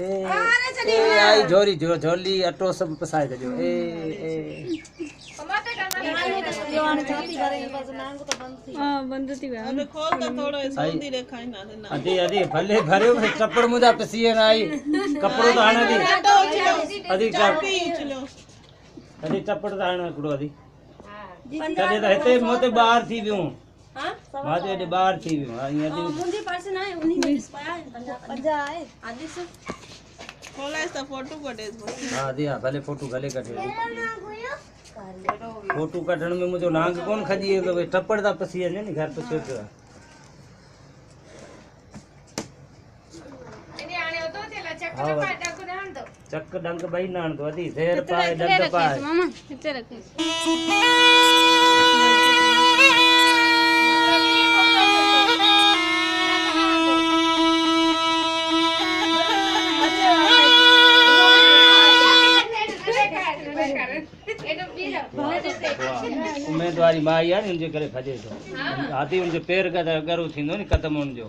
आई झोरी झोली अटो सब पसाए दजो बंद थी विया अबे खोल तो थोड़ो सोंदी रेखाइना दे ना अदी अदी भले भरियो चपड़ मुदा पसीए ना आई कपड़ो तो हाणे अदी चापी चलो अदी चपड़ तो हाणे हिकिड़ो अदी तॾहिं त हिते मोते ॿाहिरि थी वियूं मां ते हेॾे ॿाहिरि थी वियूं ईअं थी मुंहिंजे पर्स न आहे उन्ही में पिया आहिनि 50 आहे आदिस खोलाइस त फोटो कढेस हा दी हा भले फोटू भले कढे फोटू कढण में मुंहिंजो नांग कोन खजी वियो भई टपड़ था पसी वञे नी घर पुछियो पियो चक डंक ॿई न हणंदो अदी ज़हर पाए डंक पाए मामा हिते रखे उमेदवारी मां आई आहे नी उनजे करे खजे थो हाथी उनजे पेर का अगरि थींदो नी ख़तमु हुनजो